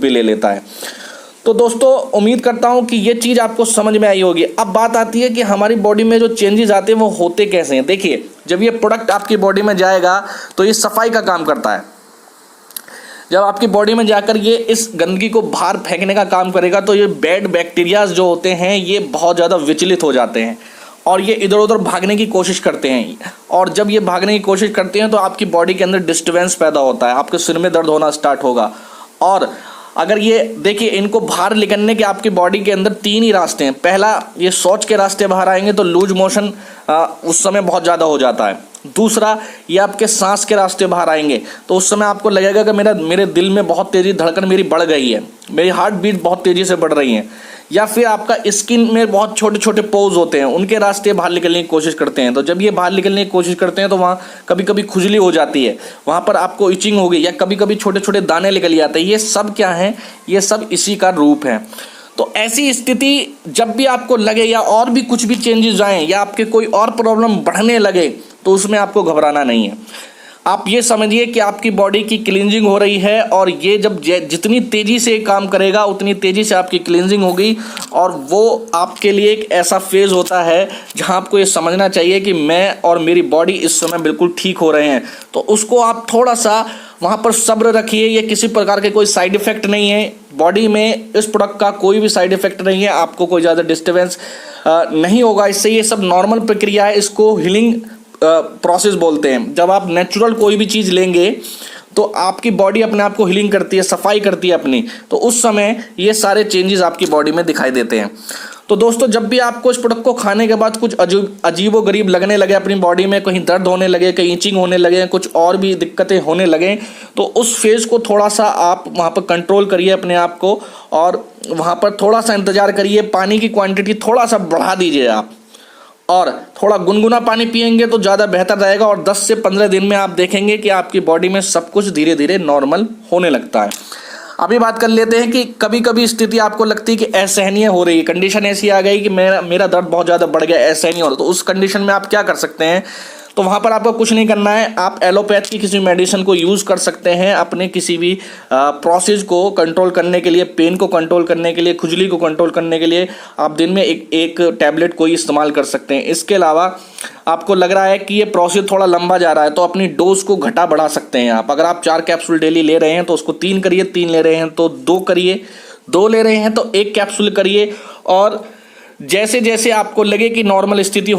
भी ले लेता है। तो दोस्तों उम्मीद करता हूँ कि ये चीज़ आपको समझ में आई होगी। अब बात आती है कि हमारी बॉडी में जो चेंजेस आते हैं वो होते कैसे हैं। देखिए, जब ये प्रोडक्ट आपकी बॉडी में जाएगा तो ये सफाई का काम करता है। जब आपकी बॉडी में जाकर ये इस गंदगी को बाहर फेंकने का काम करेगा तो ये बैड बैक्टीरियाज जो होते हैं ये बहुत ज़्यादा विचलित हो जाते हैं और ये इधर उधर भागने की कोशिश करते हैं। और जब ये भागने की कोशिश करते हैं तो आपकी बॉडी के अंदर डिस्टर्बेंस पैदा होता है, आपके सिर में दर्द होना स्टार्ट होगा। और अगर ये देखिए, इनको बाहर निकलने के आपकी बॉडी के अंदर 3 ही रास्ते हैं। पहला, ये शौच के रास्ते बाहर आएंगे तो लूज मोशन उस समय बहुत ज़्यादा हो जाता है। दूसरा, ये आपके सांस के रास्ते बाहर आएंगे तो उस समय आपको लगेगा कि मेरे दिल में बहुत तेज़ी धड़कन मेरी बढ़ गई है, मेरी हार्ट बीट बहुत तेज़ी से बढ़ रही है। या फिर आपका स्किन में बहुत छोटे छोटे पोज होते हैं, उनके रास्ते बाहर निकलने की कोशिश करते हैं। तो जब ये बाहर निकलने की कोशिश करते हैं तो वहाँ कभी कभी खुजली हो जाती है, वहाँ पर आपको इचिंग होगी या कभी कभी छोटे छोटे दाने निकल जाते हैं। ये सब क्या है? ये सब इसी का रूप है। तो ऐसी स्थिति जब भी आपको लगे या और भी कुछ भी चेंजेस आएँ या आपके कोई और प्रॉब्लम बढ़ने लगे तो उसमें आपको घबराना नहीं है। आप ये समझिए कि आपकी बॉडी की क्लींजिंग हो रही है और ये जब जितनी तेज़ी से काम करेगा उतनी तेज़ी से आपकी क्लींजिंग होगी। और वो आपके लिए एक ऐसा फेज़ होता है जहां आपको ये समझना चाहिए कि मैं और मेरी बॉडी इस समय बिल्कुल ठीक हो रहे हैं। तो उसको आप थोड़ा सा वहाँ पर सब्र रखिए। ये किसी प्रकार के कोई साइड इफ़ेक्ट नहीं है, बॉडी में इस प्रोडक्ट का कोई भी साइड इफ़ेक्ट नहीं है, आपको कोई ज़्यादा डिस्टर्बेंस नहीं होगा इससे। ये सब नॉर्मल प्रक्रिया है, इसको हीलिंग प्रोसेस बोलते हैं। जब आप नेचुरल कोई भी चीज़ लेंगे तो आपकी बॉडी अपने आप को हीलिंग करती है, सफाई करती है अपनी, तो उस समय ये सारे चेंजेस आपकी बॉडी में दिखाई देते हैं। तो दोस्तों जब भी आपको इस प्रोडक्ट को खाने के बाद कुछ अजीबो गरीब लगने लगे अपनी बॉडी में, कहीं दर्द होने लगे, कहीं इचिंग होने लगे, कुछ और भी दिक्कतें होने लगे, तो उस फेज़ को थोड़ा सा आप वहाँ पर कंट्रोल करिए अपने आप को और वहाँ पर थोड़ा सा इंतज़ार करिए। पानी की क्वांटिटी थोड़ा सा बढ़ा दीजिए आप और थोड़ा गुनगुना पानी पिएंगे तो ज़्यादा बेहतर रहेगा। और 10 से 15 दिन में आप देखेंगे कि आपकी बॉडी में सब कुछ धीरे धीरे नॉर्मल होने लगता है। अभी बात कर लेते हैं कि कभी कभी स्थिति आपको लगती है कि असहनीय हो रही है, कंडीशन ऐसी आ गई कि मेरा दर्द बहुत ज़्यादा बढ़ गया, असहनीय हो रहा, तो उस कंडीशन में आप क्या कर सकते हैं? तो वहाँ पर आपको कुछ नहीं करना है, आप एलोपैथ की किसी मेडिसिन को यूज़ कर सकते हैं अपने किसी भी प्रोसेस को कंट्रोल करने के लिए, पेन को कंट्रोल करने के लिए, खुजली को कंट्रोल करने के लिए आप दिन में एक टैबलेट कोई इस्तेमाल कर सकते हैं। इसके अलावा आपको लग रहा है कि ये प्रोसेस थोड़ा लंबा जा रहा है तो अपनी डोज को घटा बढ़ा सकते हैं आप। अगर आप 4 कैप्सूल डेली ले रहे हैं तो उसको 3 करिए, 3 ले रहे हैं तो 2 करिए, 2 ले रहे हैं तो 1 कैप्सूल करिए। और जैसे जैसे आपको लगे कि नॉर्मल स्थिति